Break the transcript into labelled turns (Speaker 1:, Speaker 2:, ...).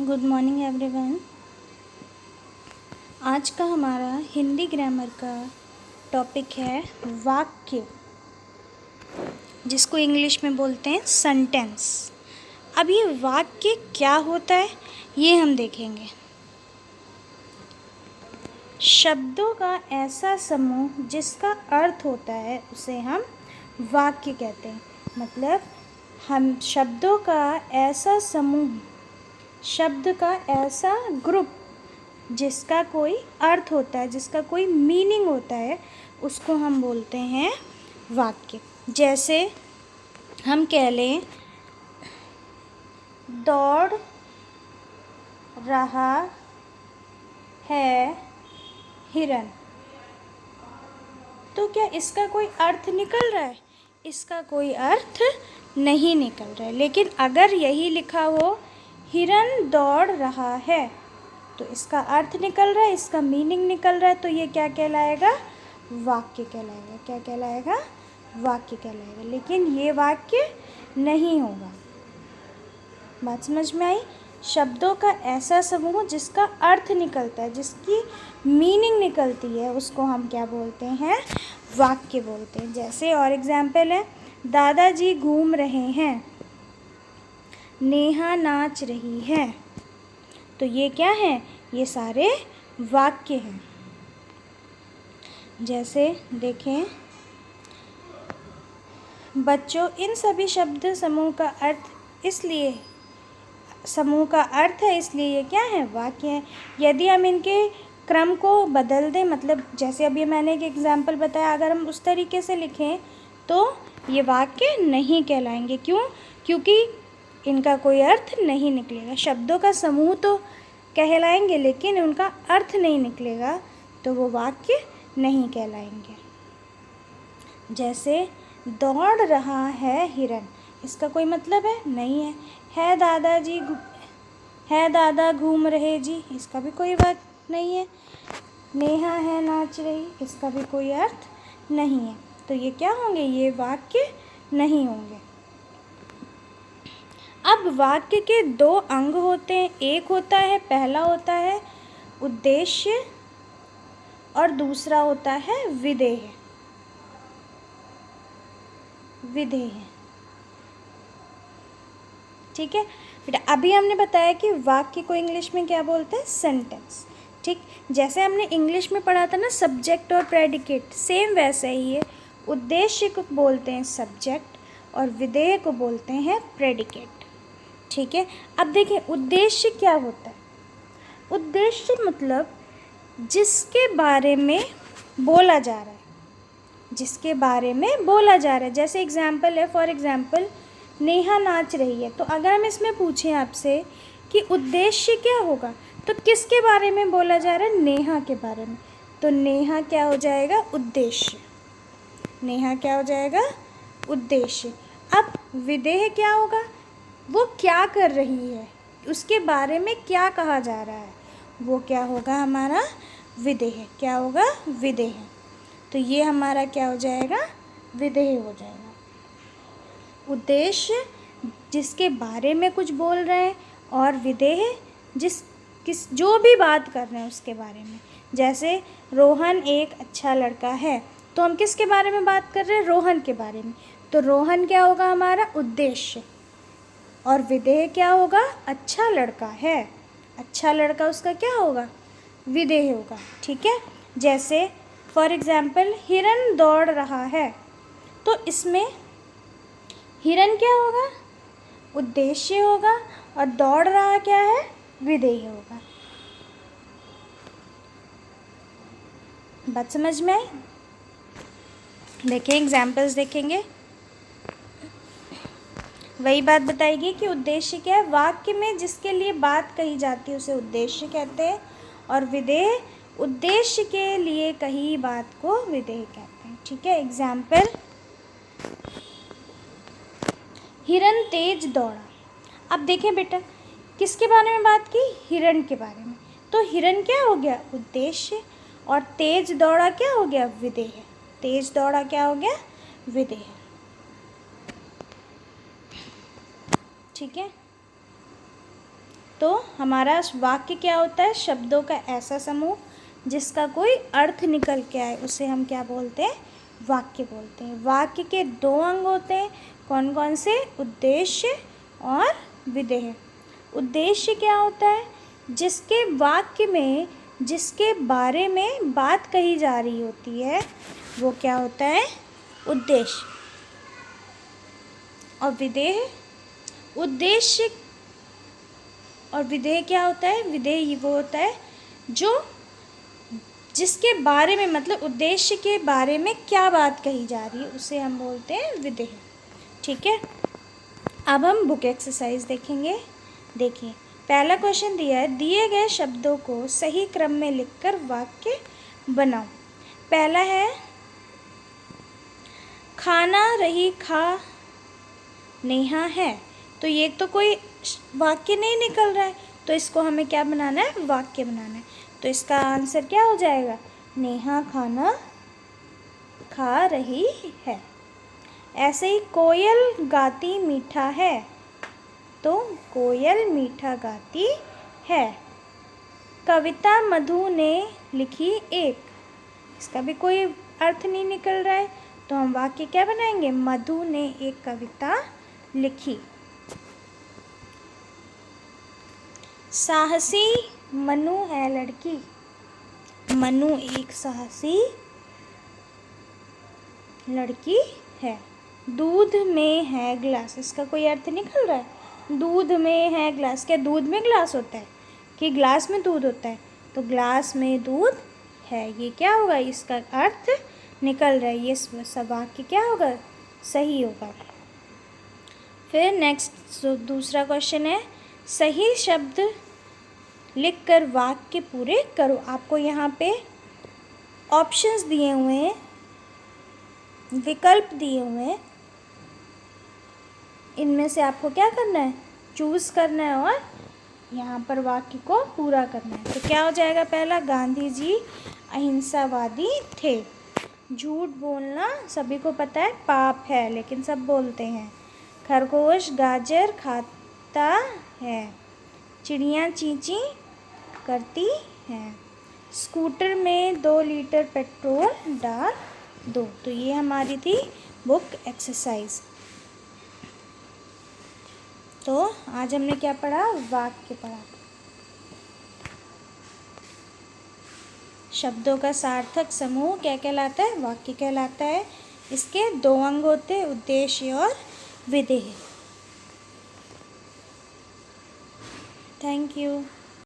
Speaker 1: Good morning everyone. आज का हमारा हिंदी ग्रामर का टॉपिक है वाक्य, जिसको इंग्लिश में बोलते हैं सेंटेंस। अब ये वाक्य क्या होता है ये हम देखेंगे। शब्दों का ऐसा समूह जिसका अर्थ होता है उसे हम वाक्य कहते हैं। मतलब हम शब्दों का ऐसा समूह, शब्द का ऐसा ग्रुप जिसका कोई अर्थ होता है, जिसका कोई मीनिंग होता है, उसको हम बोलते हैं वाक्य। जैसे हम कह लें दौड़ रहा है हिरन, तो क्या इसका कोई अर्थ निकल रहा है? इसका कोई अर्थ नहीं निकल रहा है। लेकिन अगर यही लिखा हो हिरन दौड़ रहा है तो इसका अर्थ निकल रहा है, इसका मीनिंग निकल रहा है, तो ये क्या कहलाएगा? वाक्य कहलाएगा। क्या कहलाएगा? वाक्य कहलाएगा। लेकिन ये वाक्य नहीं होगा। बात समझ में आई? शब्दों का ऐसा समूह जिसका अर्थ निकलता है, जिसकी मीनिंग निकलती है, उसको हम क्या बोलते हैं? वाक्य बोलते हैं। जैसे और एग्जाम्पल है दादाजी घूम रहे हैं, नेहा नाच रही है। तो ये क्या है? ये सारे वाक्य हैं। जैसे देखें बच्चों, इन सभी शब्द समूह का अर्थ है, इसलिए ये क्या है? वाक्य है। यदि हम इनके क्रम को बदल दें, मतलब जैसे अभी मैंने एक एग्जाम्पल बताया, अगर हम उस तरीके से लिखें तो ये वाक्य नहीं कहलाएंगे। क्यों? क्योंकि इनका कोई अर्थ नहीं निकलेगा। शब्दों का समूह तो कहलाएंगे लेकिन उनका अर्थ नहीं निकलेगा, तो वो वाक्य नहीं कहलाएंगे। जैसे दौड़ रहा है हिरन, इसका कोई मतलब है? नहीं है। है दादा घूम रहे जी, इसका भी कोई बात नहीं है। नेहा है नाच रही, इसका भी कोई अर्थ नहीं है। तो ये क्या होंगे? ये वाक्य नहीं होंगे। अब वाक्य के दो अंग होते हैं। एक होता है, पहला होता है उद्देश्य और दूसरा होता है विधेय। ठीक है बेटा, अभी हमने बताया कि वाक्य को इंग्लिश में क्या बोलते हैं? सेंटेंस। ठीक, जैसे हमने इंग्लिश में पढ़ा था ना सब्जेक्ट और प्रेडिकेट, सेम वैसे ही है। उद्देश्य को बोलते हैं सब्जेक्ट और विधेय को बोलते हैं प्रेडिकेट। ठीक है, अब देखिए उद्देश्य क्या होता है। उद्देश्य मतलब जिसके बारे में बोला जा रहा है, जिसके बारे में बोला जा रहा है। जैसे एग्जाम्पल है, फॉर एग्जाम्पल नेहा नाच रही है, तो अगर हम इसमें पूछें आपसे कि उद्देश्य क्या होगा, तो किसके बारे में बोला जा रहा है? नेहा के बारे में। तो नेहा क्या हो जाएगा? उद्देश्य। नेहा क्या हो जाएगा? उद्देश्य। अब विधेय क्या होगा? वो क्या कर रही है, उसके बारे में क्या कहा जा रहा है, वो क्या होगा? हमारा विधेय। क्या होगा? विधेय। तो ये हमारा क्या हो जाएगा? विधेय हो जाएगा। उद्देश्य जिसके बारे में कुछ बोल रहे हैं, और विधेय जो भी बात कर रहे हैं उसके बारे में। जैसे रोहन एक अच्छा लड़का है, तो हम किसके बारे में बात कर रहे हैं? रोहन के बारे में। तो रोहन क्या होगा? हमारा उद्देश्य। और विधेय क्या होगा? अच्छा लड़का है। अच्छा लड़का उसका क्या होगा? विधेय होगा। ठीक है, जैसे फॉर एग्जाम्पल हिरन दौड़ रहा है, तो इसमें हिरन क्या होगा? उद्देश्य होगा, और दौड़ रहा क्या है? विधेय होगा। बात समझ में आई? देखें एग्जाम्पल्स देखेंगे, वही बात बताएगी कि उद्देश्य क्या है। वाक्य में जिसके लिए बात कही जाती है उसे उद्देश्य कहते हैं, और विधेय उद्देश्य के लिए कही बात को विधेय कहते हैं। ठीक है, एग्जाम्पल हिरन तेज दौड़ा। अब देखें बेटा, किसके बारे में बात की? हिरन के बारे में। तो हिरन क्या हो गया? उद्देश्य, और तेज दौड़ा क्या हो गया? विधेय। तेज दौड़ा क्या हो गया? विधेय। ठीक है, तो हमारा वाक्य क्या होता है? शब्दों का ऐसा समूह जिसका कोई अर्थ निकल के आए उसे हम क्या बोलते हैं? वाक्य बोलते हैं। वाक्य के 2 अंग होते हैं, कौन कौन से? उद्देश्य और विधेय। उद्देश्य क्या होता है? जिसके वाक्य में जिसके बारे में बात कही जा रही होती है वो क्या होता है? उद्देश्य। और विधेय, उद्देश्य और विधेय क्या होता है? विधेय वो होता है जो जिसके बारे में, मतलब उद्देश्य के बारे में क्या बात कही जा रही है उसे हम बोलते हैं विधेय। ठीक है, अब हम बुक एक्सरसाइज देखेंगे। देखिए, पहला क्वेश्चन दिया है, दिए गए शब्दों को सही क्रम में लिखकर वाक्य बनाओ। पहला है खाना रही खा नेहा है, तो ये तो कोई वाक्य नहीं निकल रहा है, तो इसको हमें क्या बनाना है? वाक्य बनाना है। तो इसका आंसर क्या हो जाएगा? नेहा खाना खा रही है। ऐसे ही कोयल गाती मीठा है, तो कोयल मीठा गाती है। कविता मधु ने लिखी एक, इसका भी कोई अर्थ नहीं निकल रहा है, तो हम वाक्य क्या बनाएंगे? मधु ने एक कविता लिखी। साहसी मनु है लड़की, मनु एक साहसी लड़की है। दूध में है ग्लास, इसका कोई अर्थ निकल रहा है? दूध में है ग्लास, क्या दूध में ग्लास होता है कि ग्लास में दूध होता है? तो ग्लास में दूध है, ये क्या होगा? इसका अर्थ निकल रहा है, ये सब वाक्य क्या होगा? सही होगा। फिर नेक्स्ट दूसरा क्वेश्चन है, सही शब्द लिखकर वाक्य पूरे करो। आपको यहाँ पे ऑप्शंस दिए हुए हैं, विकल्प दिए हुए हैं, इनमें से आपको क्या करना है? चूज़ करना है और यहाँ पर वाक्य को पूरा करना है। तो क्या हो जाएगा? पहला, गांधी जी अहिंसावादी थे। झूठ बोलना सभी को पता है पाप है, लेकिन सब बोलते हैं। खरगोश गाजर खाता है। चिड़िया चींची करती हैं। स्कूटर में 2 लीटर पेट्रोल डाल दो। तो ये हमारी थी बुक एक्सरसाइज। तो आज हमने क्या पढ़ा? वाक्य पढ़ा। शब्दों का सार्थक समूह क्या कहलाता है? वाक्य कहलाता है। इसके 2 अंग होते हैं, उद्देश्य और विधेय। Thank you.